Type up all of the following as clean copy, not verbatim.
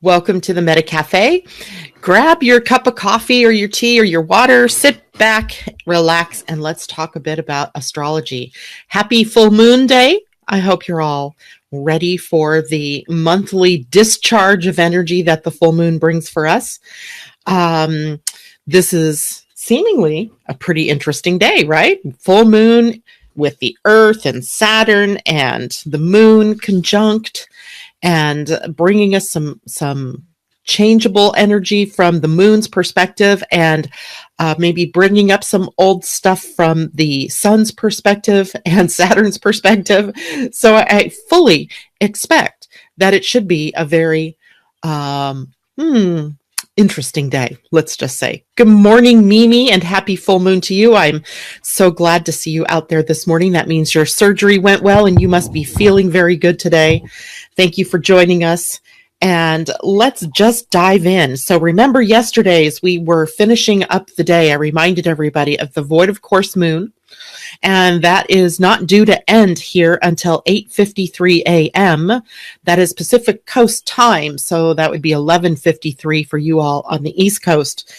Welcome to the Meta Cafe. Grab your cup of coffee or your tea or your water, sit back, relax, and let's talk a bit about astrology. Happy full moon day. I hope you're all ready for the monthly discharge of energy that the full moon brings for us. This is seemingly a pretty interesting day, right? Full moon with the Earth and Saturn and the moon conjunct, and bringing us some changeable energy from the moon's perspective, and maybe bringing up some old stuff from the sun's perspective and Saturn's perspective. So I fully expect that it should be a very interesting day, let's just say. Good morning, Mimi, and happy full moon to you. I'm so glad to see you out there this morning. That means your surgery went well and you must be feeling very good today. Thank you for joining us. And let's just dive in. So remember yesterday's, we were finishing up the day. I reminded everybody of the void of course moon, and that is not due to end here until 8:53 a.m. That is Pacific Coast time. So that would be 11:53 for you all on the East Coast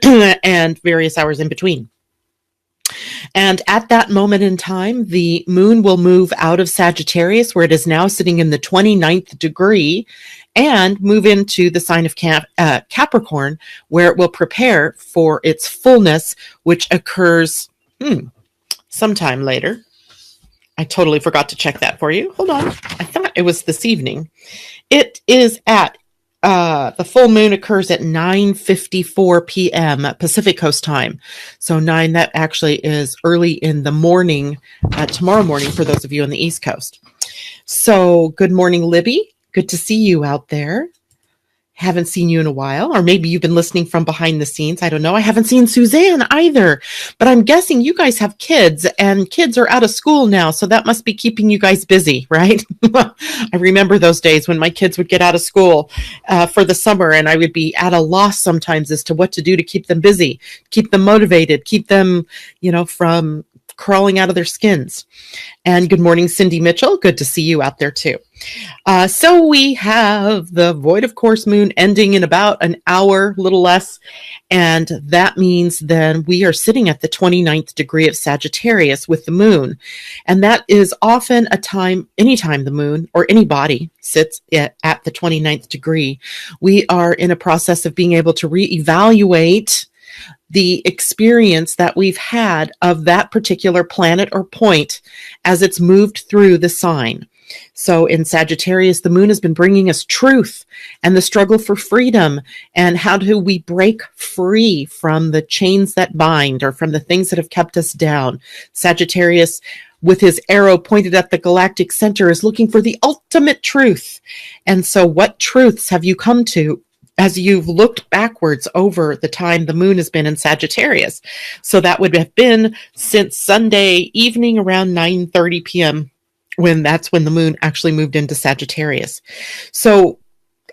and various hours in between. And at that moment in time, the moon will move out of Sagittarius, where it is now sitting in the 29th degree, and move into the sign of Capricorn, where it will prepare for its fullness, which occurs sometime later. I totally forgot to check that for you. Hold on. I thought it was this evening. It is at the full moon occurs at 9:54 p.m. Pacific Coast time. So 9, that actually is early in the morning, tomorrow morning for those of you on the East Coast. So good morning, Libby. Good to see you out there. Haven't seen you in a while, or maybe you've been listening from behind the scenes. I don't know. I haven't seen Suzanne either, but I'm guessing you guys have kids, and kids are out of school now. So that must be keeping you guys busy, right? I remember those days when my kids would get out of school for the summer, and I would be at a loss sometimes as to what to do to keep them busy, keep them motivated, keep them, from crawling out of their skins. And good morning, Cindy Mitchell. Good to see you out there too. So we have the void of course moon ending in about an hour, a little less. And that means then we are sitting at the 29th degree of Sagittarius with the moon. And that is often a time, anytime the moon or any body sits at the 29th degree, we are in a process of being able to reevaluate the experience that we've had of that particular planet or point as it's moved through the sign. So in Sagittarius, the moon has been bringing us truth and the struggle for freedom, and how do we break free from the chains that bind or from the things that have kept us down. Sagittarius, with his arrow pointed at the galactic center, is looking for the ultimate truth. And so what truths have you come to as you've looked backwards over the time the moon has been in Sagittarius? So that would have been since Sunday evening around 9:30 p.m. That's when the moon actually moved into Sagittarius. So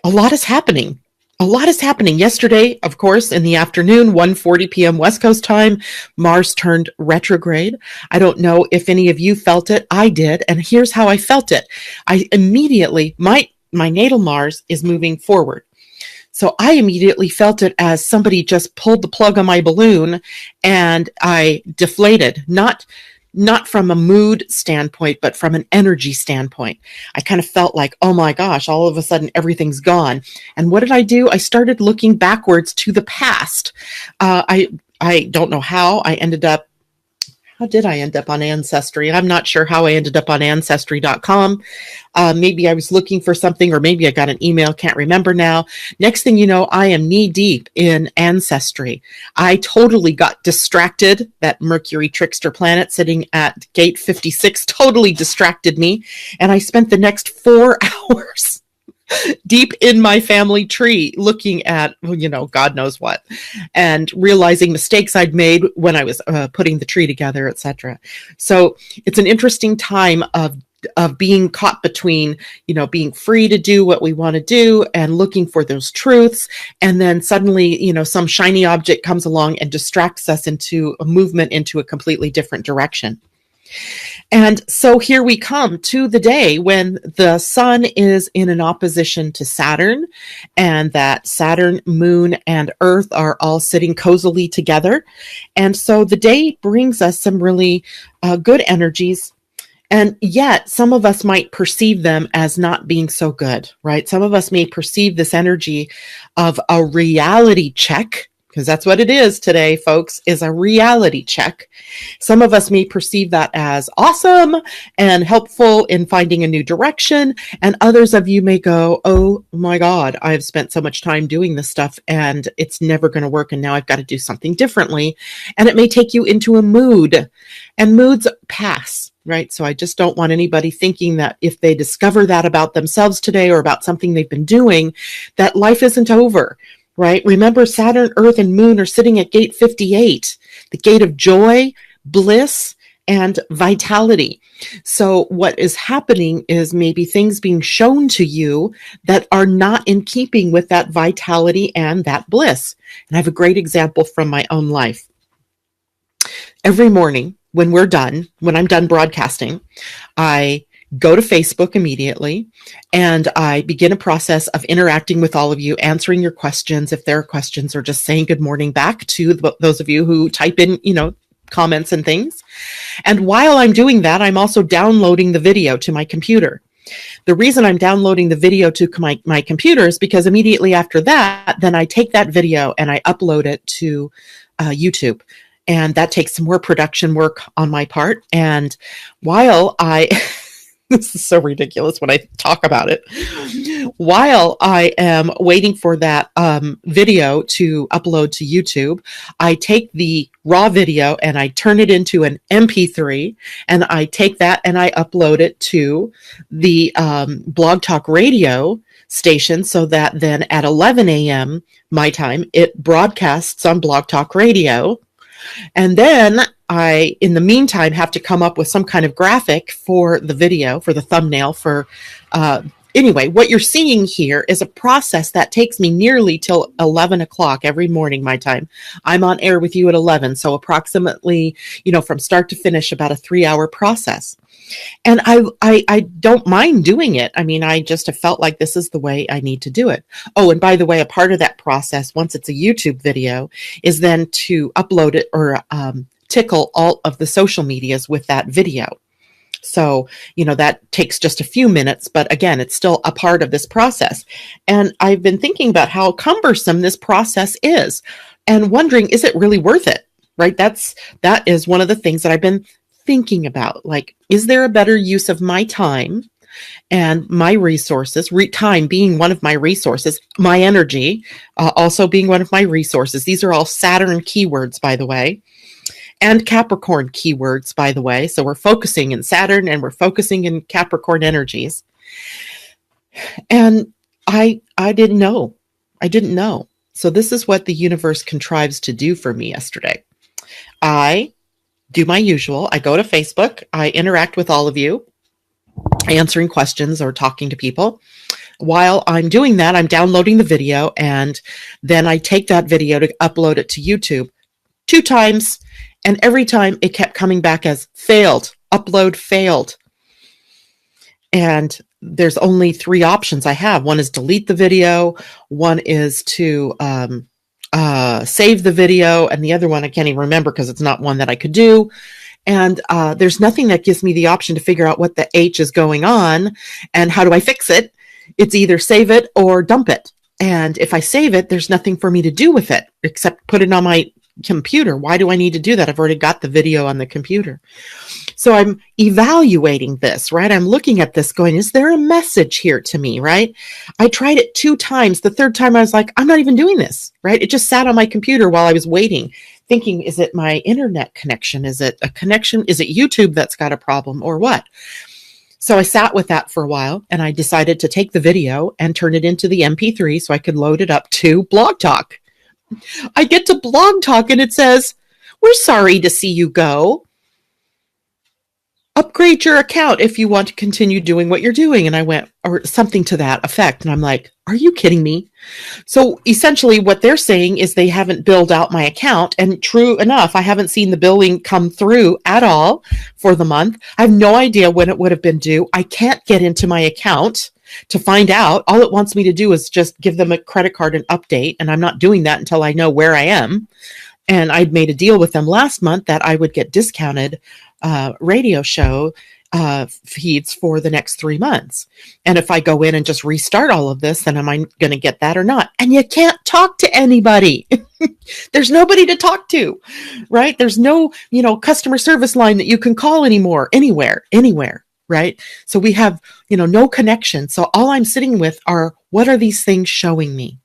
a lot is happening. A lot is happening. Yesterday, of course, in the afternoon, 1:40 p.m. West Coast time, Mars turned retrograde. I don't know if any of you felt it. I did. And here's how I felt it. I immediately, my natal Mars is moving forward. So I immediately felt it as somebody just pulled the plug on my balloon and I deflated, not from a mood standpoint, but from an energy standpoint. I kind of felt like, oh my gosh, all of a sudden everything's gone. And what did I do? I started looking backwards to the past. I don't know how did I end up on Ancestry? I'm not sure how I ended up on Ancestry.com. Maybe I was looking for something, or maybe I got an email, can't remember now. Next thing you know, I am knee deep in Ancestry. I totally got distracted. That Mercury trickster planet sitting at gate 56 totally distracted me. And I spent the next 4 hours deep in my family tree looking at, God knows what, and realizing mistakes I'd made when I was putting the tree together, etc. So it's an interesting time of being caught between, being free to do what we want to do and looking for those truths. And then suddenly, some shiny object comes along and distracts us into a movement into a completely different direction. And so here we come to the day when the sun is in an opposition to Saturn, and that Saturn, Moon, and Earth are all sitting cozily together. And so the day brings us some really good energies. And yet, some of us might perceive them as not being so good, right? Some of us may perceive this energy of a reality check, because that's what it is today, folks, is a reality check. Some of us may perceive that as awesome and helpful in finding a new direction. And others of you may go, oh my God, I've spent so much time doing this stuff and it's never going to work. And now I've got to do something differently. And it may take you into a mood, and moods pass, right? So I just don't want anybody thinking that if they discover that about themselves today or about something they've been doing, that life isn't over. Right? Remember, Saturn, Earth, and Moon are sitting at gate 58, the gate of joy, bliss, and vitality. So what is happening is maybe things being shown to you that are not in keeping with that vitality and that bliss. And I have a great example from my own life. Every morning when I'm done broadcasting, I go to Facebook immediately, and I begin a process of interacting with all of you, answering your questions if there are questions, or just saying good morning back to those of you who type in, comments and things. And while I'm doing that, I'm also downloading the video to my computer. The reason I'm downloading the video to my computer is because immediately after that, then I take that video and I upload it to YouTube. And that takes some more production work on my part. And while this is so ridiculous when I talk about it. While I am waiting for that video to upload to YouTube, I take the raw video and I turn it into an MP3, and I take that and I upload it to the Blog Talk Radio station, so that then at 11 a.m. my time, it broadcasts on Blog Talk Radio. And then I, in the meantime, have to come up with some kind of graphic for the video, for the thumbnail, anyway, what you're seeing here is a process that takes me nearly till 11 o'clock every morning, my time. I'm on air with you at 11. So approximately, from start to finish, about a 3-hour process. And I don't mind doing it. I mean, I just have felt like this is the way I need to do it. Oh, and by the way, a part of that process, once it's a YouTube video, is then to upload it or tickle all of the social medias with that video. So, that takes just a few minutes, but again, it's still a part of this process. And I've been thinking about how cumbersome this process is and wondering, is it really worth it? Right? That is one of the things that I've been thinking about. Like, is there a better use of my time and my resources, time being one of my resources, my energy also being one of my resources. These are all Saturn keywords, by the way, and Capricorn keywords, by the way. So we're focusing in Saturn and we're focusing in Capricorn energies. And I didn't know. I didn't know. So this is what the universe contrives to do for me yesterday. I do my usual. I go to Facebook. I interact with all of you, answering questions or talking to people. While I'm doing that, I'm downloading the video, and then I take that video to upload it to YouTube 2 times. And every time it kept coming back as failed, upload failed. And there's only 3 options I have. One is delete the video. One is to save the video. And the other one, I can't even remember because it's not one that I could do. And there's nothing that gives me the option to figure out what the H is going on and how do I fix it. It's either save it or dump it. And if I save it, there's nothing for me to do with it except put it on my computer. Why do I need to do that? I've already got the video on the computer. So I'm evaluating this, right? I'm looking at this going, is there a message here to me, right? I tried it 2 times. The 3rd time I was like, I'm not even doing this, right? It just sat on my computer while I was waiting, thinking, is it my internet connection? Is it a connection? Is it YouTube that's got a problem or what? So I sat with that for a while, and I decided to take the video and turn it into the MP3 so I could load it up to Blog Talk. I get to Blog Talk and it says, we're sorry to see you go. upgrade your account if you want to continue doing what you're doing. And I went, or something to that effect. And I'm like, are you kidding me? So essentially what they're saying is they haven't billed out my account. And true enough, I haven't seen the billing come through at all for the month. I have no idea when it would have been due. I can't get into my account to find out. All it wants me to do is just give them a credit card and update. And I'm not doing that until I know where I am. And I'd made a deal with them last month that I would get discounted radio show feeds for the next 3 months. And if I go in and just restart all of this, then am I going to get that or not? And you can't talk to anybody. There's nobody to talk to, right? There's no, customer service line that you can call anymore, anywhere, right? So we have, no connection. So all I'm sitting with are, what are these things showing me?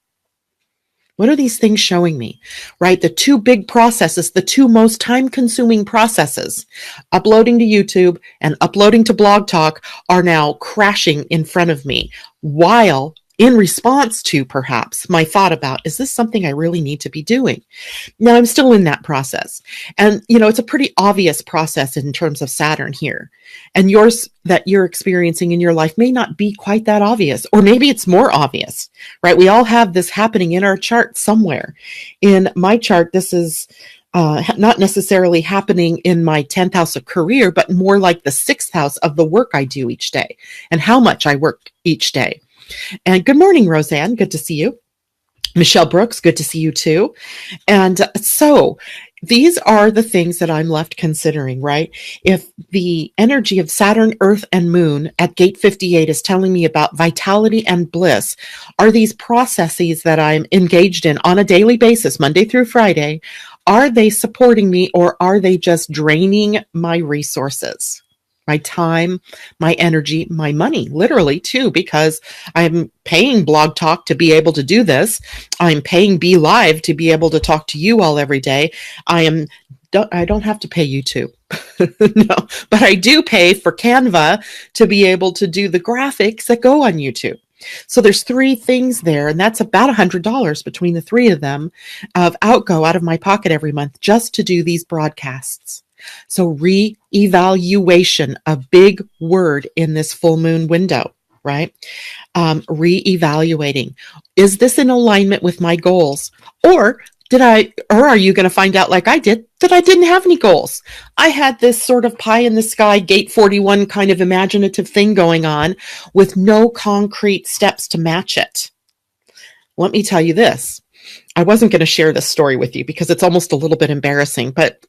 What are these things showing me, right? The two big processes, the two most time-consuming processes, uploading to YouTube and uploading to Blog Talk, are now crashing in front of me, while in response to perhaps my thought about, is this something I really need to be doing? Now, I'm still in that process. And, it's a pretty obvious process in terms of Saturn here. And yours that you're experiencing in your life may not be quite that obvious, or maybe it's more obvious, right? We all have this happening in our chart somewhere. In my chart, this is not necessarily happening in my 10th house of career, but more like the 6th house of the work I do each day and how much I work each day. And good morning, Roseanne. Good to see you. Michelle Brooks, good to see you too. And so these are the things that I'm left considering, right? If the energy of Saturn, Earth, and Moon at gate 58 is telling me about vitality and bliss, are these processes that I'm engaged in on a daily basis, Monday through Friday, are they supporting me, or are they just draining my resources? My time, my energy, my money, literally too, because I'm paying Blog Talk to be able to do this. I'm paying Be Live to be able to talk to you all every day. I don't have to pay YouTube, no, but I do pay for Canva to be able to do the graphics that go on YouTube. So there's 3 things there, and that's about $100 between the 3 of them of outgo out of my pocket every month just to do these broadcasts. So re-evaluation, a big word in this full moon window, right? Re-evaluating. Is this in alignment with my goals? Or are you going to find out like I did that I didn't have any goals? I had this sort of pie in the sky, gate 41 kind of imaginative thing going on with no concrete steps to match it. Let me tell you this. I wasn't going to share this story with you because it's almost a little bit embarrassing, but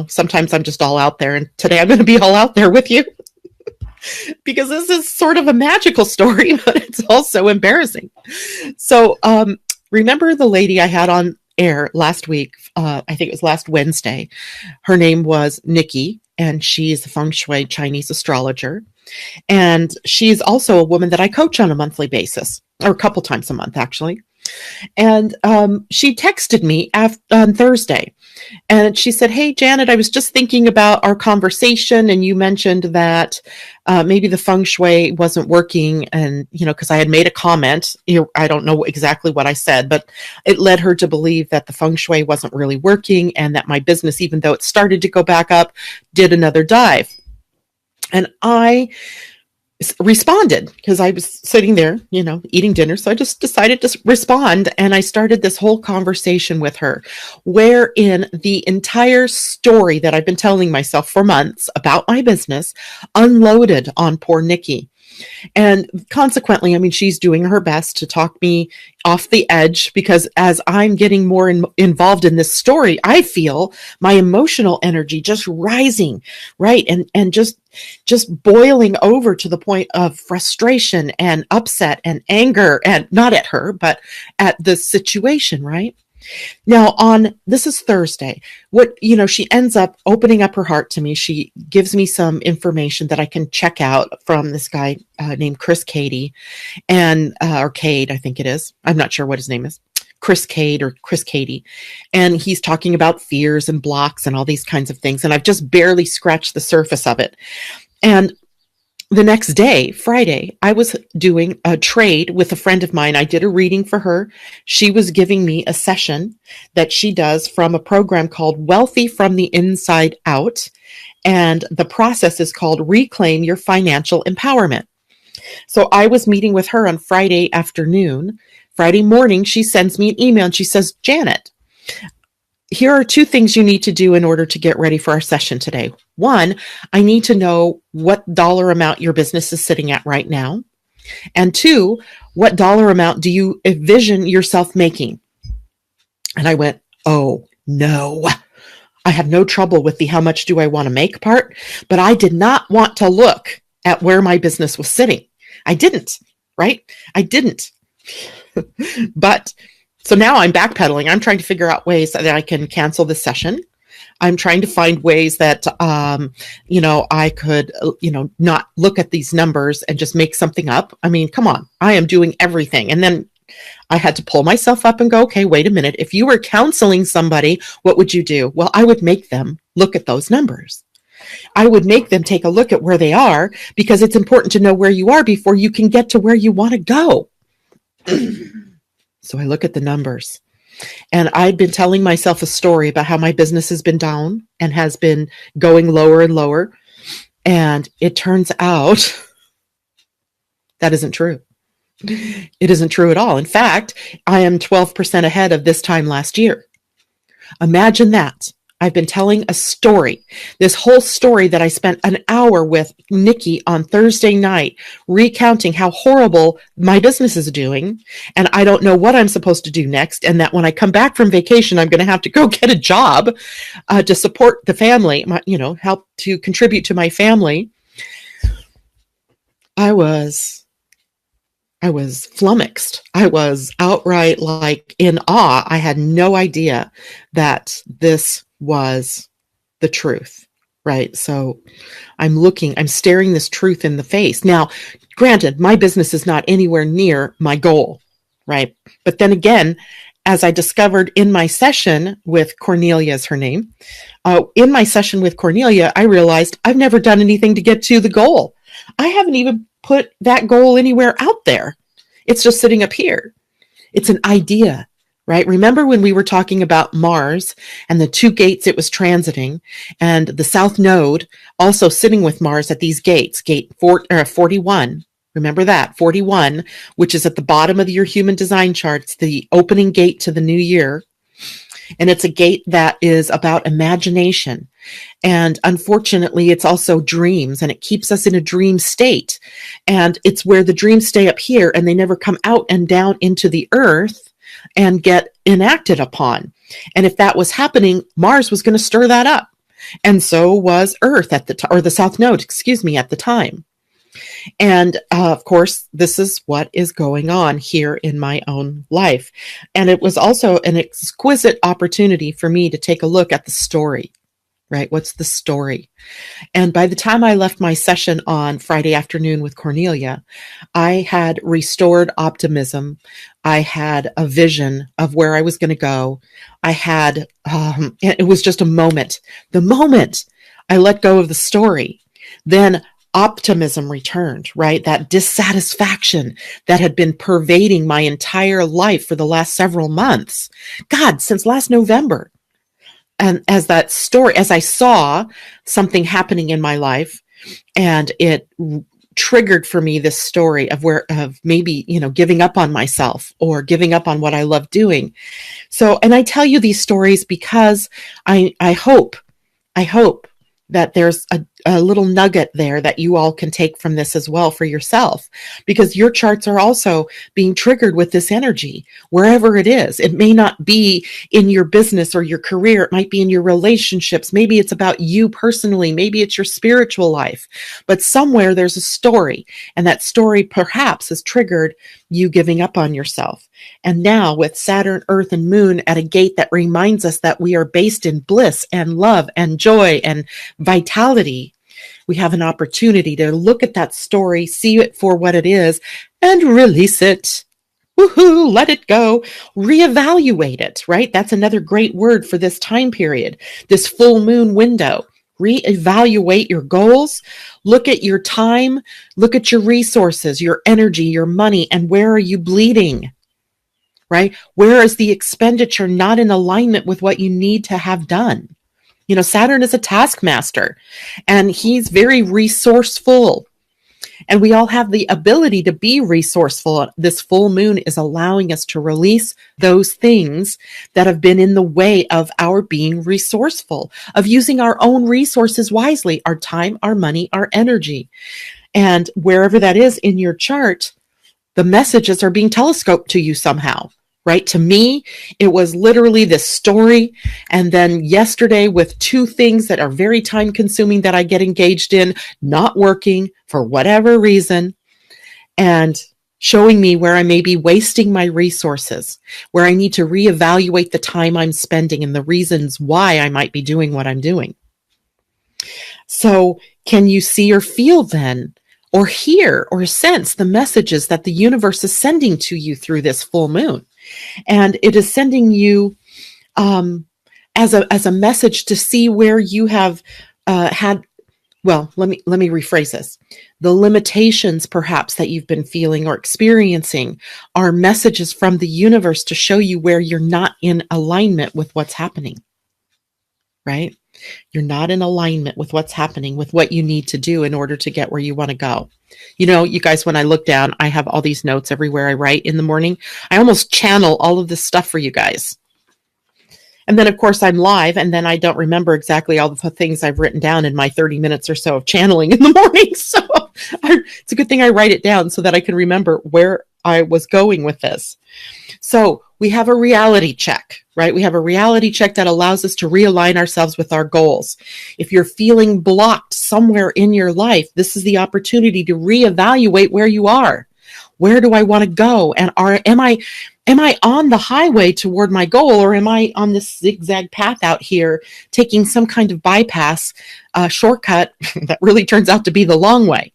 sometimes I'm just all out there, and today I'm going to be all out there with you because this is sort of a magical story, but it's also embarrassing. So, remember the lady I had on air last week? I think it was last Wednesday. Her name was Nikki, and she's a feng shui Chinese astrologer. And she's also a woman that I coach on a monthly basis, or a couple times a month, actually. And she texted me on Thursday, and she said, "Hey, Janet, I was just thinking about our conversation, and you mentioned that maybe the feng shui wasn't working, and because I had made a comment. I don't know exactly what I said, but it led her to believe that the feng shui wasn't really working, and that my business, even though it started to go back up, did another dive." And I responded because I was sitting there, eating dinner. So I just decided to respond. And I started this whole conversation with her, wherein the entire story that I've been telling myself for months about my business unloaded on poor Nikki. And consequently, she's doing her best to talk me off the edge, because as I'm getting more involved in this story, I feel my emotional energy just rising, right? And just boiling over to the point of frustration and upset and anger, and not at her, but at the situation, right? Now this is Thursday. She ends up opening up her heart to me. She gives me some information that I can check out from this guy named Chris Cady, or Cade, I think it is. I'm not sure what his name is. Chris Cade or Chris Cady. And he's talking about fears and blocks and all these kinds of things. And I've just barely scratched the surface of it. And The next day, Friday, I was doing a trade with a friend of mine. I did a reading for her. She was giving me a session that she does from a program called Wealthy from the Inside Out. And the process is called Reclaim Your Financial Empowerment. So I was meeting with her on Friday afternoon. Friday morning, she sends me an email and she says, Janet, here are two things you need to do in order to get ready for our session today. One, I need to know what dollar amount your business is sitting at right now. And two, what dollar amount do you envision yourself making? And I went, oh no, I have no trouble with the how much do I want to make part, but I did not want to look at where my business was sitting. I didn't, right? I didn't. But so now I'm backpedaling. I'm trying to figure out ways that I can cancel the session. I'm trying to find ways that, I could, not look at these numbers and just make something up. I mean, come on, I am doing everything. And then I had to pull myself up and go, okay, wait a minute. If you were counseling somebody, what would you do? Well, I would make them look at those numbers. I would make them take a look at where they are, because it's important to know where you are before you can get to where you want to go. So I look at the numbers, and I'd been telling myself a story about how my business has been down and has been going lower and lower. And it turns out that isn't true. It isn't true at all. In fact, I am 12% ahead of this time last year. Imagine that. I've been telling a story, this whole story that I spent an hour with Nikki on Thursday night, recounting how horrible my business is doing. And I don't know what I'm supposed to do next. And that when I come back from vacation, I'm going to have to go get a job to support the family, help to contribute to my family. I was flummoxed. I was outright in awe. I had no idea that this was the truth, right? So I'm staring this truth in the face. Now, granted, my business is not anywhere near my goal, right? But then again, as I discovered in my session with Cornelia is her name, in my session with Cornelia, I realized I've never done anything to get to the goal. I haven't even put that goal anywhere out there. It's just sitting up here. It's an idea, right? Remember when we were talking about Mars and the two gates it was transiting, and the South Node also sitting with Mars at these gates, gate 41. Remember that, 41, which is at the bottom of your human design charts, the opening gate to the new year. And it's a gate that is about imagination. And unfortunately, it's also dreams, and it keeps us in a dream state. And it's where the dreams stay up here and they never come out and down into the earth and get enacted upon. And if that was happening, Mars was going to stir that up. And so was Earth at the or the South Node, at the time. And of course, this is what is going on here in my own life. And it was also an exquisite opportunity for me to take a look at the story, right? What's the story? And by the time I left my session on Friday afternoon with Cornelia, I had restored optimism. I had a vision of where I was going to go. I had, it was just a moment. The moment I let go of the story, then optimism returned, right? That dissatisfaction that had been pervading my entire life for the last several months. God, since last November. And as I saw something happening in my life, and it triggered for me this story of maybe, giving up on myself or giving up on what I love doing. So, and I tell you these stories because I hope that there's a little nugget there that you all can take from this as well for yourself, because your charts are also being triggered with this energy, wherever it is. It may not be in your business or your career. It might be in your relationships. Maybe it's about you personally. Maybe it's your spiritual life, but somewhere there's a story, and that story perhaps has triggered you giving up on yourself. And now with Saturn, Earth, and Moon at a gate that reminds us that we are based in bliss and love and joy and vitality, we have an opportunity to look at that story, see it for what it is, and release it. Woohoo, let it go. Reevaluate it, right? That's another great word for this time period, this full moon window. Reevaluate your goals. Look at your time. Look at your resources, your energy, your money, and where are you bleeding? Right? Where is the expenditure not in alignment with what you need to have done? You know, Saturn is a taskmaster and he's very resourceful. And we all have the ability to be resourceful. This full moon is allowing us to release those things that have been in the way of our being resourceful, of using our own resources wisely, our time, our money, our energy. And wherever that is in your chart, the messages are being telescoped to you somehow. Right? To me, it was literally this story. And then yesterday with two things that are very time consuming that I get engaged in, not working for whatever reason, and showing me where I may be wasting my resources, where I need to reevaluate the time I'm spending and the reasons why I might be doing what I'm doing. So can you see or feel then, or hear or sense the messages that the universe is sending to you through this full moon? And it is sending you as a message to see where you have had. Well, let me rephrase this. The limitations, perhaps, that you've been feeling or experiencing are messages from the universe to show you where you're not in alignment with what's happening. Right? You're not in alignment with what's happening, with what you need to do in order to get where you want to go. You know, you guys, when I look down, I have all these notes everywhere I write in the morning. I almost channel all of this stuff for you guys. And then, of course, I'm live, and then I don't remember exactly all the things I've written down in my 30 minutes or so of channeling in the morning. So it's a good thing I write it down so that I can remember where I was going with this. So we have a reality check, right? We have a reality check that allows us to realign ourselves with our goals. If you're feeling blocked somewhere in your life, this is the opportunity to reevaluate where you are. Where do I want to go? And am I on the highway toward my goal, or am I on this zigzag path out here taking some kind of bypass shortcut that really turns out to be the long way?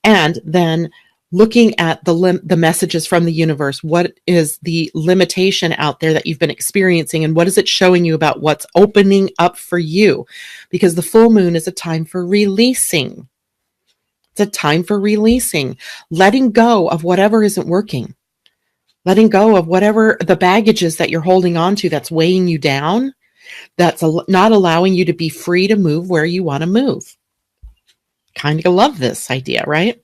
And then looking at the messages from the universe, what is the limitation out there that you've been experiencing, and what is it showing you about what's opening up for you? Because the full moon is a time for releasing. It's a time for releasing, letting go of whatever isn't working, letting go of whatever the baggage is that you're holding on to that's weighing you down, that's not allowing you to be free to move where you want to move. Kind of love this idea, right?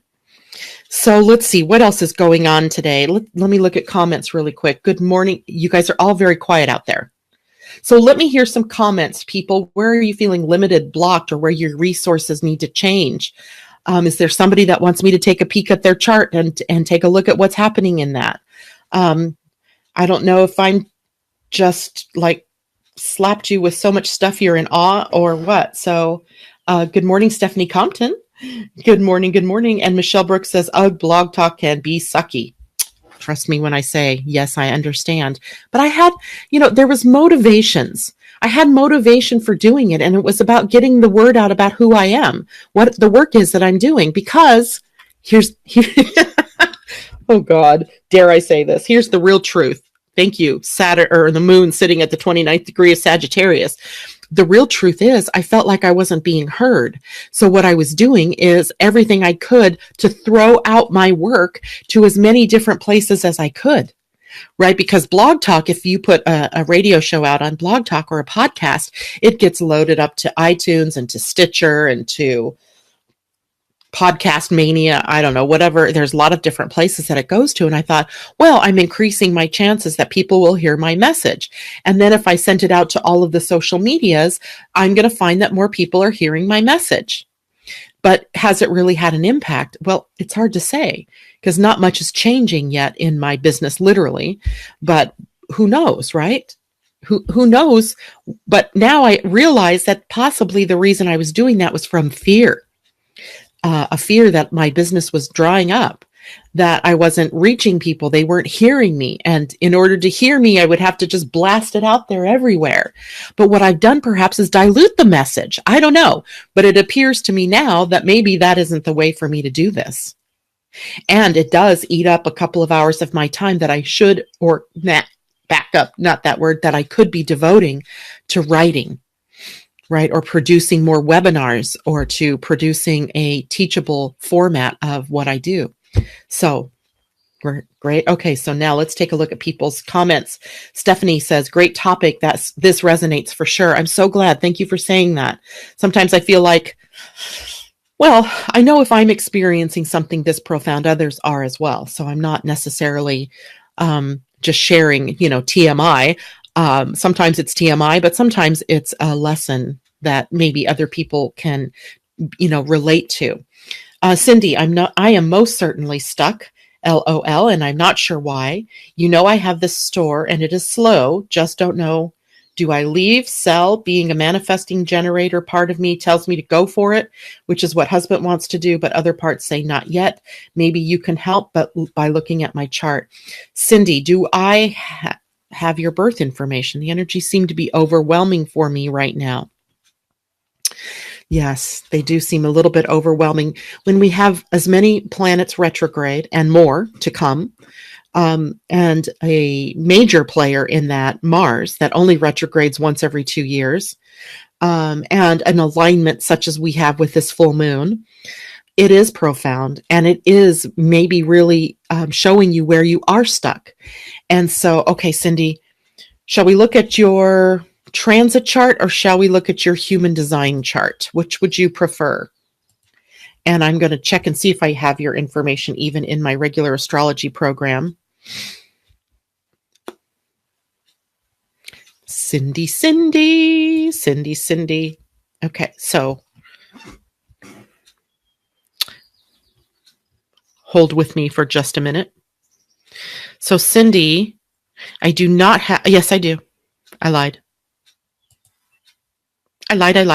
So let's see what else is going on today. Let me look at comments really quick. Good morning. You guys are all very quiet out there. So let me hear some comments, people. Where are you feeling limited, blocked, or where your resources need to change? Is there somebody that wants me to take a peek at their chart and take a look at what's happening in that? I don't know if I'm just like slapped you with so much stuff you're in awe or what. So good morning, Stephanie Compton. Good morning. Good morning. And Michelle Brooks says, ugh, blog talk can be sucky. Trust me when I say, yes, I understand. But I had, there was motivations. I had motivation for doing it. And it was about getting the word out about who I am, what the work is that I'm doing, because here's oh God, dare I say this? Here's the real truth. Thank you, Saturn, or the moon sitting at the 29th degree of Sagittarius. The real truth is I felt like I wasn't being heard. So what I was doing is everything I could to throw out my work to as many different places as I could, right? Because Blog Talk, if you put a radio show out on Blog Talk or a podcast, it gets loaded up to iTunes and to Stitcher and to Podcast Mania, I don't know, whatever. There's a lot of different places that it goes to. And I thought, well, I'm increasing my chances that people will hear my message. And then if I sent it out to all of the social medias, I'm going to find that more people are hearing my message. But has it really had an impact? Well, it's hard to say because not much is changing yet in my business, literally. But who knows, right? Who knows? But now I realize that possibly the reason I was doing that was from fear. A fear that my business was drying up, that I wasn't reaching people. They weren't hearing me. And in order to hear me, I would have to just blast it out there everywhere. But what I've done perhaps is dilute the message. I don't know. But it appears to me now that maybe that isn't the way for me to do this. And it does eat up a couple of hours of my time that I should, back up, not that word, that I could be devoting to writing. right? Or producing more webinars, or to producing a teachable format of what I do. So great. Okay, so now let's take a look at people's comments. Stephanie says, great topic. This resonates for sure. I'm so glad. Thank you for saying that. Sometimes I feel like, well, I know if I'm experiencing something this profound, others are as well. So I'm not necessarily just sharing, TMI. Sometimes it's TMI, but sometimes it's a lesson that maybe other people can, relate to. Cindy, I am most certainly stuck. LOL, and I'm not sure why. I have this store and it is slow. Just don't know. Do I leave, sell? Being a manifesting generator, part of me tells me to go for it, which is what husband wants to do, but other parts say not yet. Maybe you can help, but by looking at my chart. Cindy, do I have your birth information? The energy seemed to be overwhelming for me right now. Yes, they do seem a little bit overwhelming when we have as many planets retrograde and more to come. And a major player in that, Mars, that only retrogrades once every 2 years, and an alignment such as we have with this full moon. It is profound, and it is maybe really showing you where you are stuck. And so, okay, Cindy, shall we look at your transit chart, or shall we look at your human design chart? Which would you prefer? And I'm going to check and see if I have your information even in my regular astrology program. Cindy. Okay, so hold with me for just a minute. So Cindy, I do not have, yes, I do. I lied.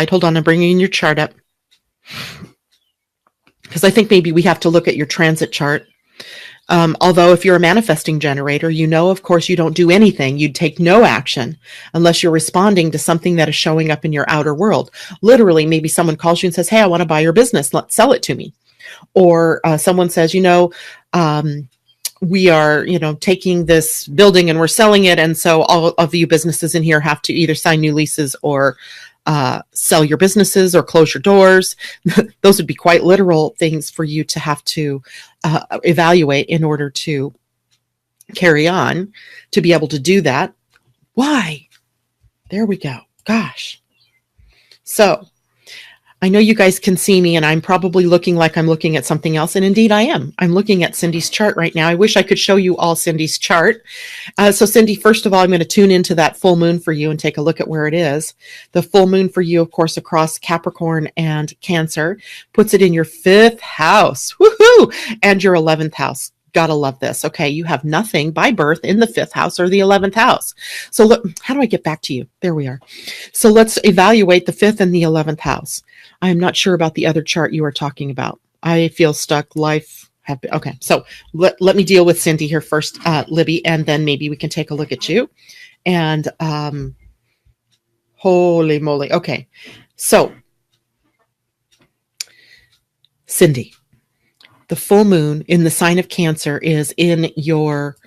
Hold on, I'm bringing your chart up. Because I think maybe we have to look at your transit chart. Although if you're a manifesting generator, of course, you don't do anything. You'd take no action unless you're responding to something that is showing up in your outer world. Literally, maybe someone calls you and says, hey, I want to buy your business. Let's sell it to me. Or someone says, we are, taking this building and we're selling it. And so all of you businesses in here have to either sign new leases or sell your businesses or close your doors. Those would be quite literal things for you to have to evaluate in order to carry on, to be able to do that. Why? There we go. Gosh. So I know you guys can see me, and I'm probably looking like I'm looking at something else. And indeed I am. I'm looking at Cindy's chart right now. I wish I could show you all Cindy's chart. So Cindy, first of all, I'm going to tune into that full moon for you and take a look at where it is. The full moon for you, of course, across Capricorn and Cancer, puts it in your 5th house. Woohoo! And your 11th house. Gotta love this. Okay, you have nothing by birth in the 5th house or the 11th house. So look, how do I get back to you? There we are. So let's evaluate the 5th and the 11th house. I'm not sure about the other chart you are talking about. I feel stuck. Life. Okay, so let me deal with Cindy here first, Libby, and then maybe we can take a look at you. And holy moly. Okay, so Cindy. The full moon in the sign of Cancer is in your,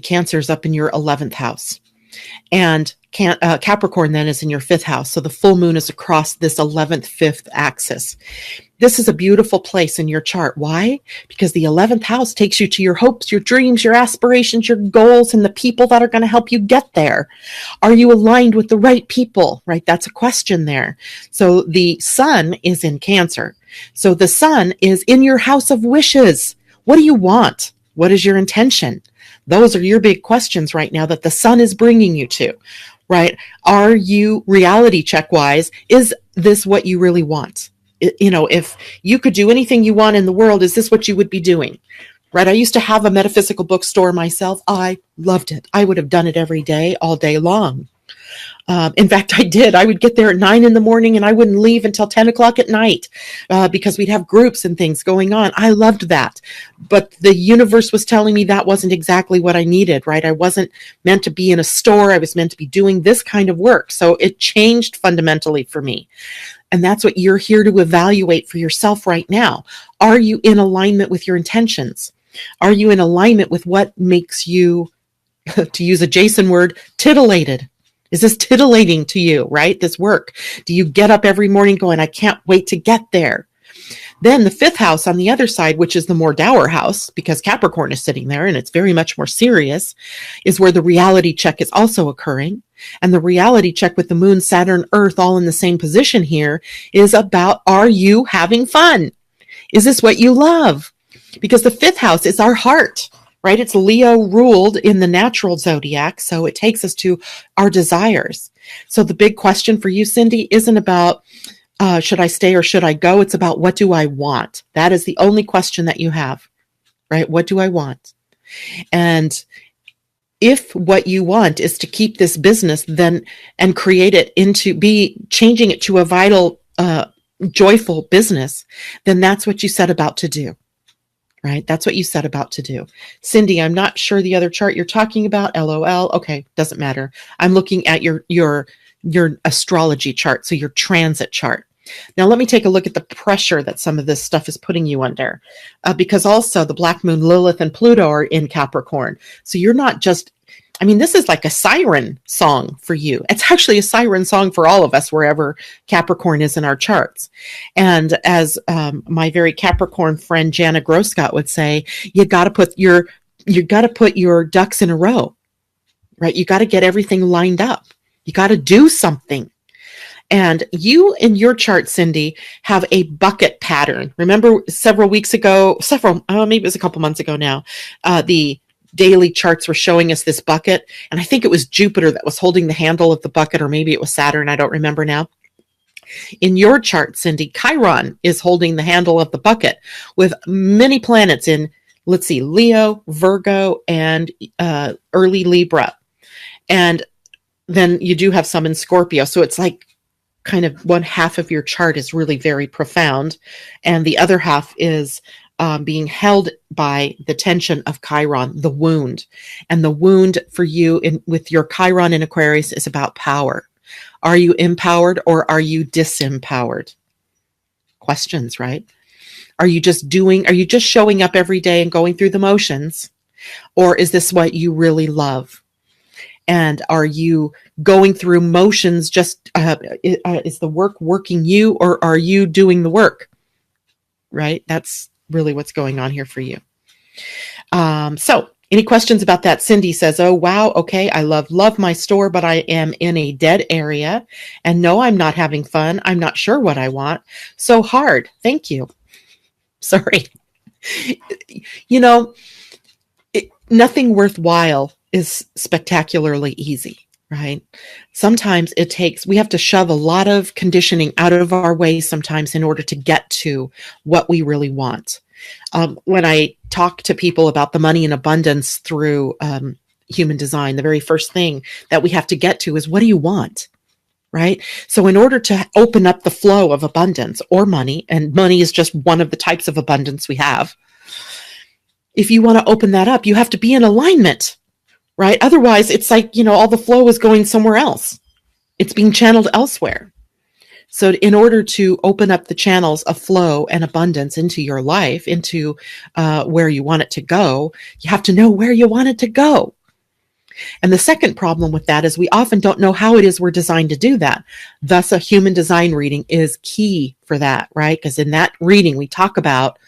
Cancer is up in your 11th house. And Capricorn then is in your 5th house. So the full moon is across this 11th, 5th axis. This is a beautiful place in your chart. Why? Because the 11th house takes you to your hopes, your dreams, your aspirations, your goals, and the people that are going to help you get there. Are you aligned with the right people? Right? That's a question there. So the sun is in Cancer. So the sun is in your house of wishes. What do you want? What is your intention? Those are your big questions right now that the sun is bringing you to, right? Are you, reality check wise, is this what you really want? If you could do anything you want in the world, is this what you would be doing? Right? I used to have a metaphysical bookstore myself. I loved it. I would have done it every day, all day long. In fact, I did. I would get there at 9 a.m. and I wouldn't leave until 10 o'clock at night because we'd have groups and things going on. I loved that. But the universe was telling me that wasn't exactly what I needed, right? I wasn't meant to be in a store. I was meant to be doing this kind of work. So it changed fundamentally for me. And that's what you're here to evaluate for yourself right now. Are you in alignment with your intentions? Are you in alignment with what makes you, to use a Jason word, titillated? Is this titillating to you, right? This work. Do you get up every morning going, I can't wait to get there? Then the fifth house on the other side, which is the more dour house, because Capricorn is sitting there and it's very much more serious, is where the reality check is also occurring. And the reality check with the moon, Saturn, Earth all in the same position here is about, are you having fun? Is this what you love? Because the fifth house is our heart, right? It's Leo ruled in the natural zodiac. So it takes us to our desires. So the big question for you, Cindy, isn't about, should I stay or should I go? It's about, what do I want? That is the only question that you have, right? What do I want? And if what you want is to keep this business and create it changing it to a vital, joyful business, then that's what you set about to do, right? That's what you set about to do. Cindy, I'm not sure the other chart you're talking about. LOL. Okay. Doesn't matter. I'm looking at your astrology chart. So your transit chart. Now, let me take a look at the pressure that some of this stuff is putting you under, because also the Black Moon, Lilith, and Pluto are in Capricorn. So you're not just, this is like a siren song for you. It's actually a siren song for all of us, wherever Capricorn is in our charts. And as my very Capricorn friend Jana Groscott would say, you got to put your ducks in a row, right? You got to get everything lined up. You got to do something. And you in your chart, Cindy, have a bucket pattern. Remember several weeks ago, maybe it was a couple months ago now, the daily charts were showing us this bucket. And I think it was Jupiter that was holding the handle of the bucket, or maybe it was Saturn. I don't remember now. In your chart, Cindy, Chiron is holding the handle of the bucket with many planets in, let's see, Leo, Virgo, and early Libra. And then you do have some in Scorpio. So it's like kind of one half of your chart is really very profound. And the other half is being held by the tension of Chiron, the wound. And the wound for you with your Chiron in Aquarius is about power. Are you empowered or are you disempowered? Questions, right? Are you just showing up every day and going through the motions? Or is this what you really love? And are you going through motions just, is the work working you, or are you doing the work? Right? That's really what's going on here for you. So any questions about that? Cindy says, oh, wow. Okay. I love my store, but I am in a dead area and no, I'm not having fun. I'm not sure what I want. So hard. Thank you. Sorry. Nothing worthwhile is spectacularly easy, right? Sometimes we have to shove a lot of conditioning out of our way sometimes in order to get to what we really want. When I talk to people about the money and abundance through human design, the very first thing that we have to get to is, what do you want? Right? So in order to open up the flow of abundance or money, and money is just one of the types of abundance we have, if you want to open that up, you have to be in alignment, right? Otherwise, it's like, all the flow is going somewhere else. It's being channeled elsewhere. So in order to open up the channels of flow and abundance into your life, into where you want it to go, you have to know where you want it to go. And the second problem with that is we often don't know how it is we're designed to do that. Thus, a human design reading is key for that, right? Because in that reading, we talk about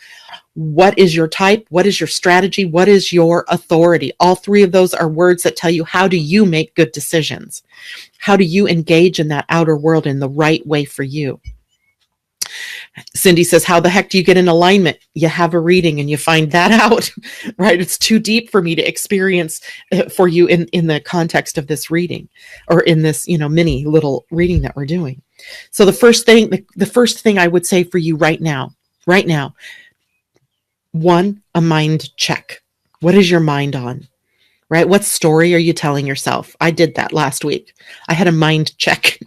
what is your type, what is your strategy, what is your authority. All three of those are words that tell you, how do you make good decisions? How do you engage in that outer world in the right way for you? Cindy says, how the heck do you get in alignment? You have a reading and you find that out, right? It's too deep for me to experience for you in the context of this reading, or in this, mini little reading that we're doing. So the first thing I would say for you right now, one, a mind check. What is your mind on? Right? What story are you telling yourself? I did that last week. I had a mind check.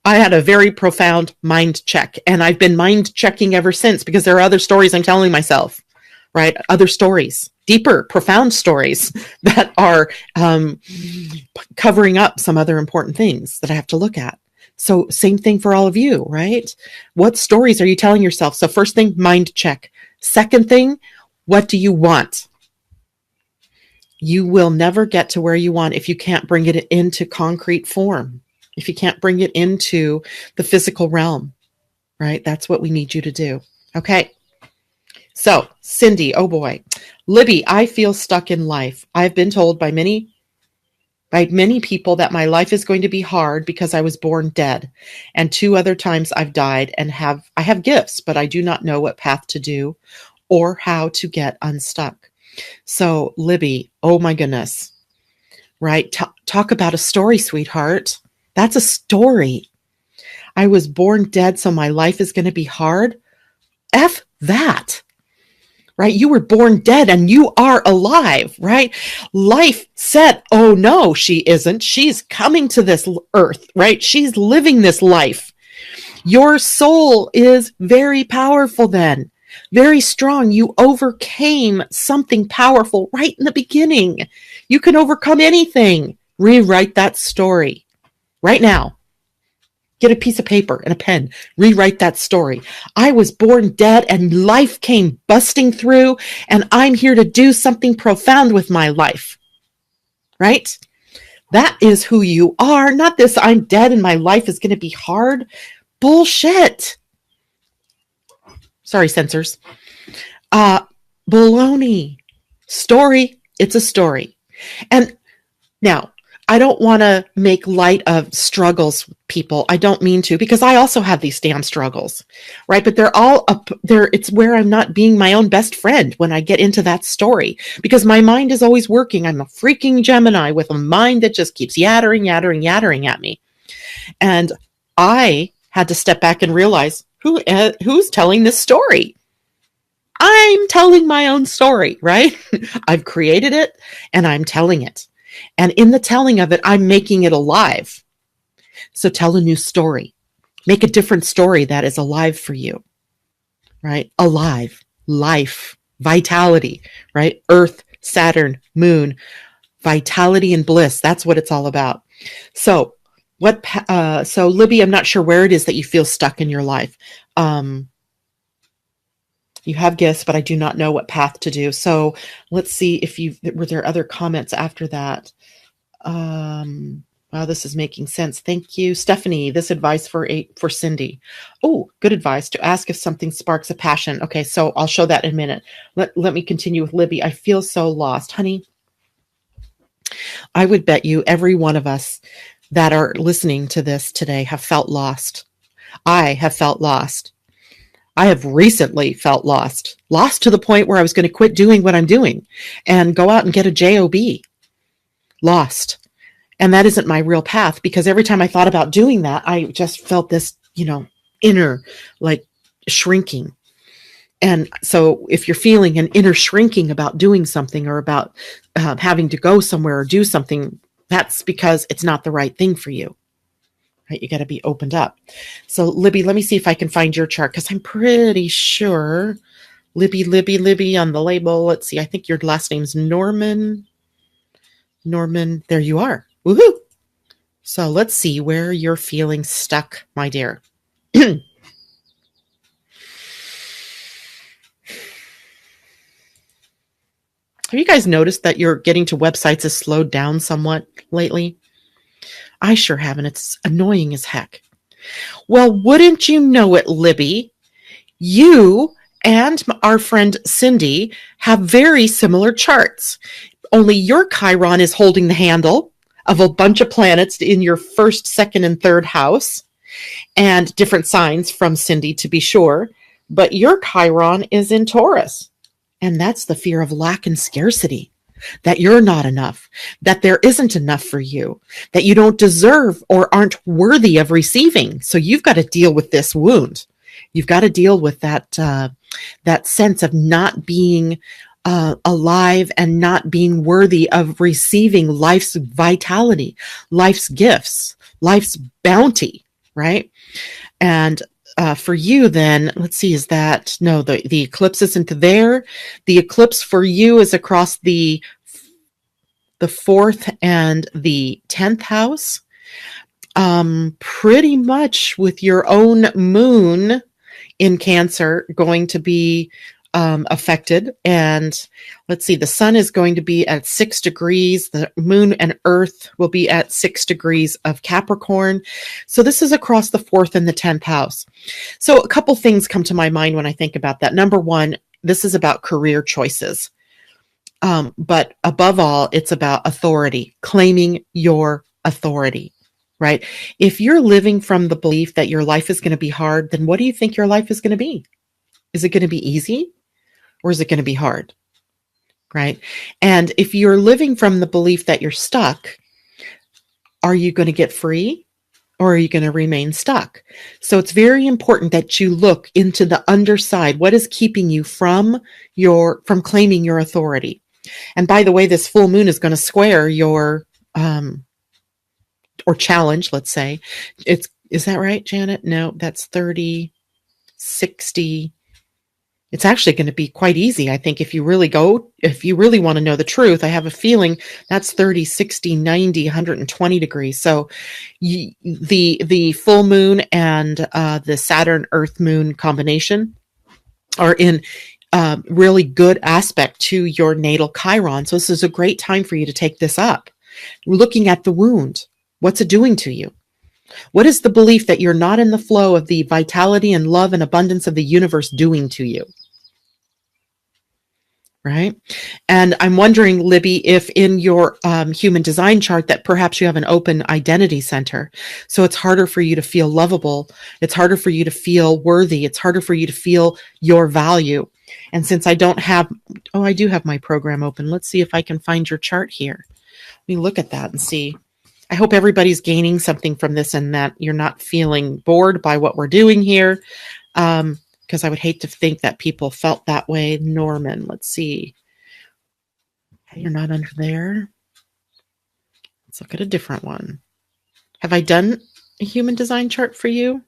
I had a very profound mind check, and I've been mind checking ever since, because there are other stories I'm telling myself, right? Other stories, deeper, profound stories that are covering up some other important things that I have to look at. So same thing for all of you, right? What stories are you telling yourself? So first thing, mind check. Second thing, what do you want? You will never get to where you want if you can't bring it into concrete form, if you can't bring it into the physical realm, right? That's what we need you to do. Okay. So, Cindy, oh boy. Libby, I feel stuck in life. I've been told by many people that my life is going to be hard because I was born dead. And 2 other times I've died and I have gifts, but I do not know what path to do or how to get unstuck. So, Libby, oh my goodness, right? Talk about a story, sweetheart. That's a story. I was born dead, so my life is going to be hard. F that. Right? You were born dead and you are alive, right? Life said, oh no, she isn't. She's coming to this earth, right? She's living this life. Your soul is very powerful then, very strong. You overcame something powerful right in the beginning. You can overcome anything. Rewrite that story right now. Get a piece of paper and a pen. Rewrite that story. I was born dead and life came busting through, and I'm here to do something profound with my life. Right? That is who you are. Not this, I'm dead and my life is going to be hard. Bullshit. Sorry, censors. Baloney. Story. It's a story. And now, I don't want to make light of struggles, people. I don't mean to, because I also have these damn struggles, right? But they're all up there. It's where I'm not being my own best friend when I get into that story, because my mind is always working. I'm a freaking Gemini with a mind that just keeps yattering at me. And I had to step back and realize who's telling this story. I'm telling my own story, right? I've created it and I'm telling it. And in the telling of it, I'm making it alive. So tell a new story. Make a different story that is alive for you, right? Alive, life, vitality, right? Earth, Saturn, moon, vitality and bliss. That's what it's all about. So so Libby, I'm not sure where it is that you feel stuck in your life. You have gifts, but I do not know what path to do. So let's see if were there other comments after that? Wow, this is making sense. Thank you, Stephanie. This advice for Cindy. Oh, good advice to ask if something sparks a passion. Okay, so I'll show that in a minute. Let me continue with Libby. I feel so lost, honey. I would bet you every one of us that are listening to this today have felt lost. I have felt lost. I have recently felt lost to the point where I was going to quit doing what I'm doing and go out and get a job. Lost. And that isn't my real path, because every time I thought about doing that, I just felt this, inner like shrinking. And so if you're feeling an inner shrinking about doing something or about having to go somewhere or do something, that's because it's not the right thing for you. Right? You got to be opened up. So Libby, let me see if I can find your chart, because I'm pretty sure Libby on the label. Let's see. I think your last name's Norman. There you are. Woohoo. So let's see where you're feeling stuck, my dear. Have you guys noticed that your getting to websites has slowed down somewhat lately? I sure haven't. It's annoying as heck. Well, wouldn't you know it, Libby? You and our friend Cindy have very similar charts. Only your Chiron is holding the handle of a bunch of planets in your first, second, and third house, and different signs from Cindy, to be sure. But your Chiron is in Taurus. And that's the fear of lack and scarcity. That you're not enough, that there isn't enough for you, that you don't deserve or aren't worthy of receiving. So you've got to deal with this wound. You've got to deal with that sense of not being alive and not being worthy of receiving life's vitality, life's gifts, life's bounty, right? And for you then, let's see, is that, no, the eclipse isn't there. The eclipse for you is across the 4th and the 10th house. Pretty much with your own moon in Cancer going to be affected. And let's see, the sun is going to be at 6 degrees. The moon and earth will be at 6 degrees of Capricorn. So this is across the 4th and the 10th house. So a couple things come to my mind when I think about that. Number one, this is about career choices. But above all, it's about authority, claiming your authority, right? If you're living from the belief that your life is going to be hard, then what do you think your life is going to be? Is it going to be easy? Or is it going to be hard? Right? And if you're living from the belief that you're stuck, are you going to get free or are you going to remain stuck? So it's very important that you look into the underside. What is keeping you from claiming your authority? And by the way, this full moon is going to square your or challenge, let's say. Is that right, Janet? No, that's 30, 60. It's actually going to be quite easy. I think if you really want to know the truth, I have a feeling that's 30, 60, 90, 120 degrees. So the full moon and the Saturn Earth moon combination are in really good aspect to your natal Chiron. So this is a great time for you to take this up. Looking at the wound, what's it doing to you? What is the belief that you're not in the flow of the vitality and love and abundance of the universe doing to you? Right? And I'm wondering, Libby, if in your human design chart that perhaps you have an open identity center. So it's harder for you to feel lovable. It's harder for you to feel worthy. It's harder for you to feel your value. And since I do have my program open. Let's see if I can find your chart here. Let me look at that and see. I hope everybody's gaining something from this and that you're not feeling bored by what we're doing here. Because I would hate to think that people felt that way. Norman, let's see. You're not under there. Let's look at a different one. Have I done a human design chart for you?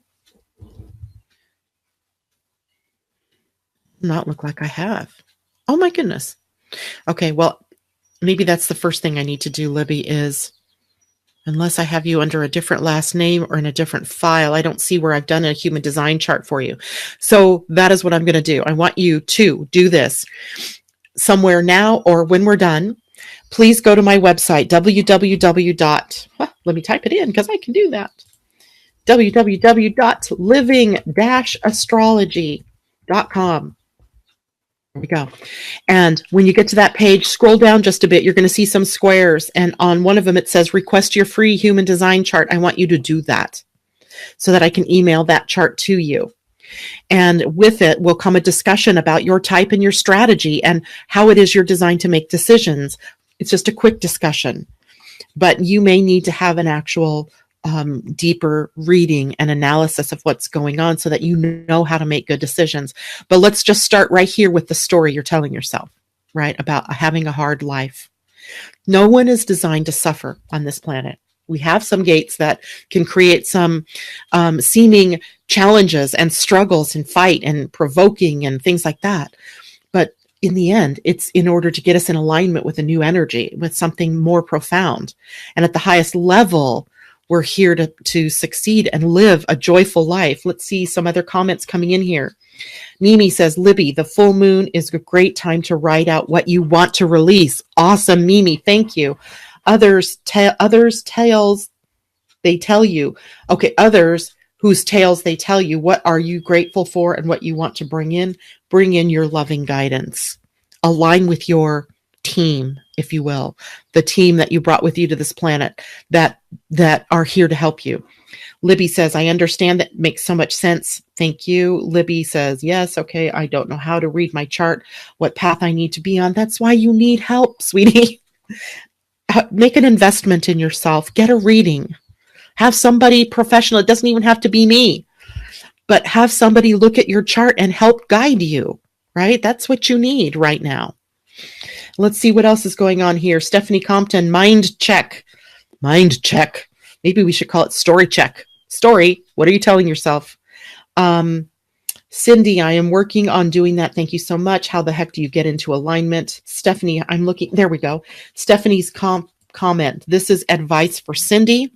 Not look like I have. Oh my goodness. Okay, well, maybe that's the first thing I need to do, Libby, is unless I have you under a different last name or in a different file, I don't see where I've done a human design chart for you. So that is what I'm going to do. I want you to do this somewhere now or when we're done. Please go to my website, let me type it in because I can do that. www.living-astrology.com. There we go. And when you get to that page, scroll down just a bit. You're going to see some squares. And on one of them, it says, request your free human design chart. I want you to do that so that I can email that chart to you. And with it will come a discussion about your type and your strategy and how it is you're designed to make decisions. It's just a quick discussion, but you may need to have an actual deeper reading and analysis of what's going on so that you know how to make good decisions. But let's just start right here with the story you're telling yourself, right? About having a hard life. No one is designed to suffer on this planet. We have some gates that can create some seeming challenges and struggles and fight and provoking and things like that. But in the end, it's in order to get us in alignment with a new energy, with something more profound. And at the highest level, we're here to succeed and live a joyful life. Let's see some other comments coming in here. Mimi says, Libby, the full moon is a great time to write out what you want to release. Awesome, Mimi. Thank you. Others tales they tell you. Okay, others whose tales they tell you. What are you grateful for and what you want to bring in? Bring in your loving guidance. Align with your team, if you will, the team that you brought with you to this planet that are here to help you. Libby says, I understand. That makes so much sense. Thank you. Libby says, yes. Okay. I don't know how to read my chart, what path I need to be on. That's why you need help, sweetie. Make an investment in yourself. Get a reading. Have somebody professional. It doesn't even have to be me, but have somebody look at your chart and help guide you, right? That's what you need right now. Let's see what else is going on here. Stephanie Compton, mind check. Mind check. Maybe we should call it story check. Story. What are you telling yourself? Cindy, I am working on doing that. Thank you so much. How the heck do you get into alignment? Stephanie, I'm looking. There we go. Stephanie's comment. This is advice for Cindy,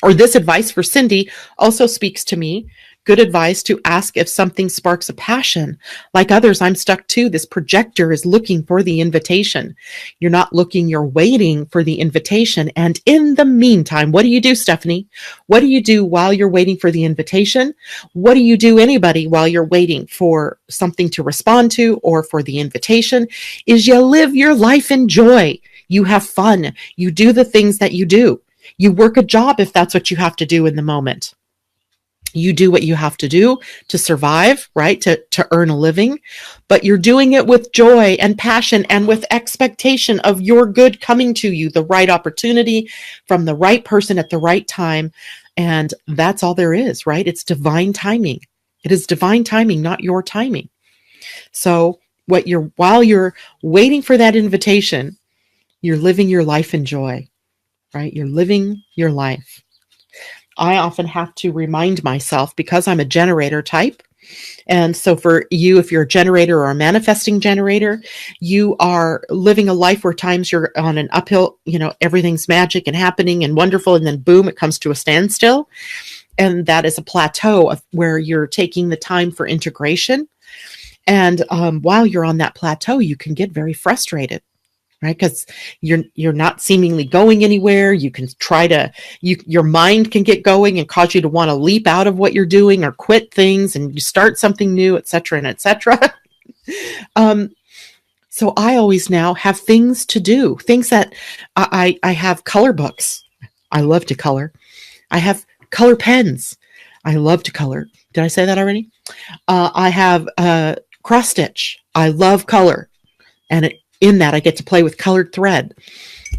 or this advice for Cindy also speaks to me. Good advice to ask if something sparks a passion. Like others, I'm stuck too. This projector is looking for the invitation. You're not looking, you're waiting for the invitation. And in the meantime, what do you do, Stephanie? What do you do while you're waiting for the invitation? What do you do, anybody, while you're waiting for something to respond to or for the invitation? Is you live your life in joy. You have fun. You do the things that you do. You work a job if that's what you have to do in the moment. You do what you have to do to survive, right? To earn a living, but you're doing it with joy and passion and with expectation of your good coming to you, the right opportunity from the right person at the right time. And that's all there is, right? It's divine timing. It is divine timing, not your timing. So while you're waiting for that invitation, you're living your life in joy, right? You're living your life. I often have to remind myself because I'm a generator type. And so for you, if you're a generator or a manifesting generator, you are living a life where times you're on an uphill, everything's magic and happening and wonderful. And then boom, it comes to a standstill. And that is a plateau of where you're taking the time for integration. And while you're on that plateau, you can get very frustrated. Right? Because you're not seemingly going anywhere. You can your mind can get going and cause you to want to leap out of what you're doing or quit things and you start something new, et cetera, and et cetera. So I always now have things to do, things that I have color books. I love to color. I have color pens. I love to color. Did I say that already? I have cross stitch. I love color. And in that, I get to play with colored thread.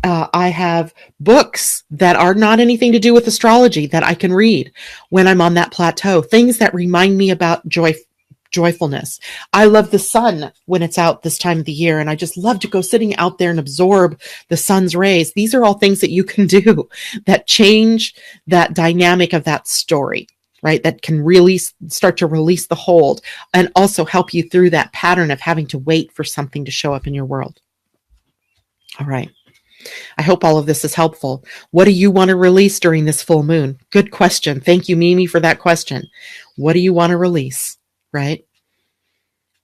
I have books that are not anything to do with astrology that I can read when I'm on that plateau. Things that remind me about joyfulness. I love the sun when it's out this time of the year, and I just love to go sitting out there and absorb the sun's rays. These are all things that you can do that change that dynamic of that story. Right? That can really start to release the hold and also help you through that pattern of having to wait for something to show up in your world. All right. I hope all of this is helpful. What do you want to release during this full moon? Good question. Thank you, Mimi, for that question. What do you want to release? Right?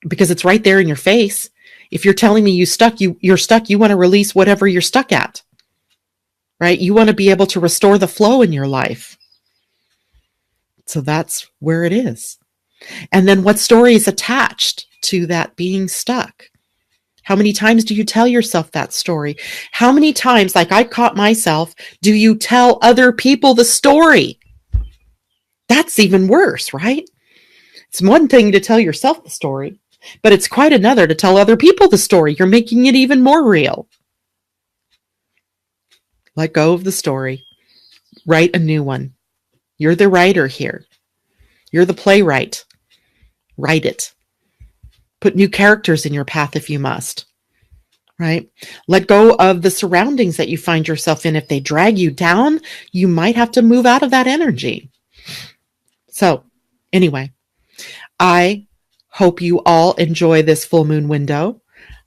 Because it's right there in your face. If you're telling me you're stuck, you want to release whatever you're stuck at. Right? You want to be able to restore the flow in your life. So that's where it is. And then what story is attached to that being stuck? How many times do you tell yourself that story? How many times, like I caught myself, do you tell other people the story? That's even worse, right? It's one thing to tell yourself the story, but it's quite another to tell other people the story. You're making it even more real. Let go of the story. Write a new one. You're the writer here. You're the playwright. Write it. Put new characters in your path if you must. Right? Let go of the surroundings that you find yourself in. If they drag you down, you might have to move out of that energy. So, anyway, I hope you all enjoy this full moon window.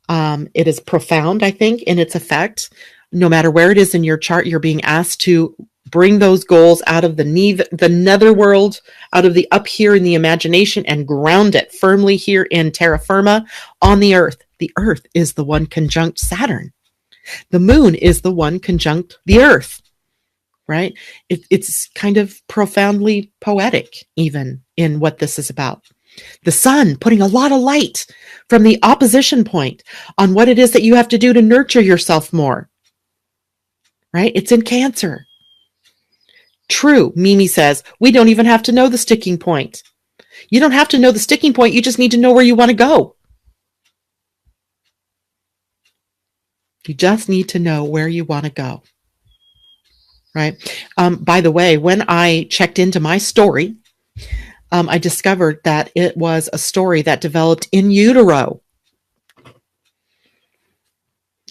It is profound, I think, in its effect. No matter where it is in your chart, you're being asked to bring those goals out of the netherworld, out of the up here in the imagination, and ground it firmly here in terra firma on the earth. The earth is the one conjunct Saturn. The moon is the one conjunct the earth, right? It's kind of profoundly poetic even in what this is about. The sun putting a lot of light from the opposition point on what it is that you have to do to nurture yourself more, right? It's in Cancer. True, Mimi says, we don't even have to know the sticking point. You don't have to know the sticking point. You just need to know where you want to go. You just need to know where you want to go. Right? By the way, when I checked into my story, I discovered that it was a story that developed in utero.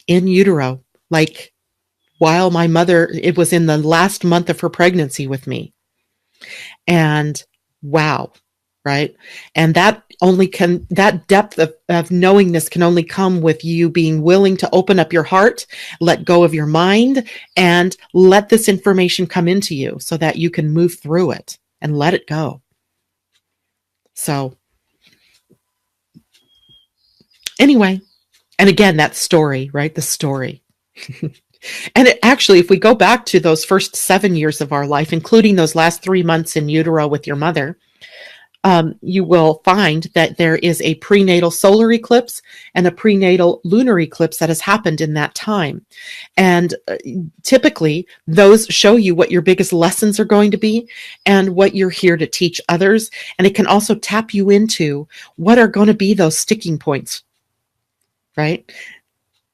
In utero. Like, while my mother, it was in the last month of her pregnancy with me. And wow, right? And that depth of knowingness can only come with you being willing to open up your heart, let go of your mind, and let this information come into you so that you can move through it and let it go. So anyway, and again, that story, right? The story. And it, actually, if we go back to those first 7 years of our life, including those last 3 months in utero with your mother, you will find that there is a prenatal solar eclipse and a prenatal lunar eclipse that has happened in that time. And typically, those show you what your biggest lessons are going to be and what you're here to teach others. And it can also tap you into what are going to be those sticking points, right?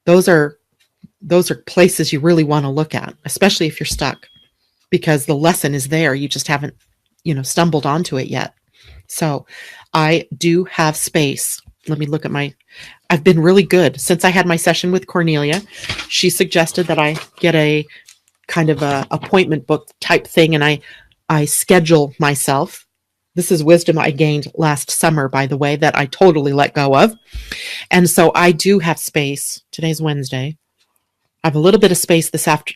Those are places you really want to look at, especially if you're stuck, because the lesson is there. You just haven't, stumbled onto it yet. So I do have space. Let me look at I've been really good since I had my session with Cornelia. She suggested that I get a kind of a appointment book type thing, and I schedule myself. This is wisdom I gained last summer, by the way, that I totally let go of. And so I do have space. Today's Wednesday. I have a little bit of space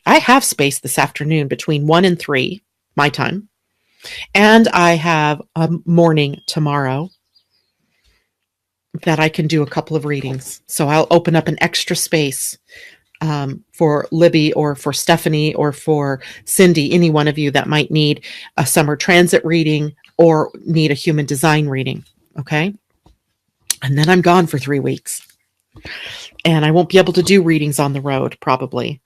I have space this afternoon between 1 and 3, my time. And I have a morning tomorrow that I can do a couple of readings. So I'll open up an extra space for Libby or for Stephanie or for Cindy, any one of you that might need a summer transit reading or need a human design reading. Okay. And then I'm gone for 3 weeks. And I won't be able to do readings on the road, probably.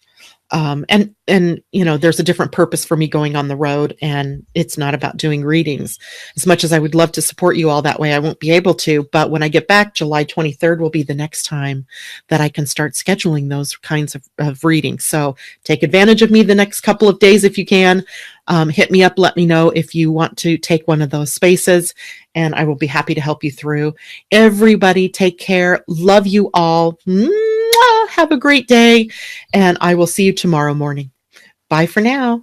And there's a different purpose for me going on the road, and it's not about doing readings. As much as I would love to support you all that way, I won't be able to. But when I get back, July 23rd will be the next time that I can start scheduling those kinds of readings. So take advantage of me the next couple of days if you can. Hit me up. Let me know if you want to take one of those spaces, and I will be happy to help you through. Everybody, take care. Love you all. Have a great day, and I will see you tomorrow morning. Bye for now.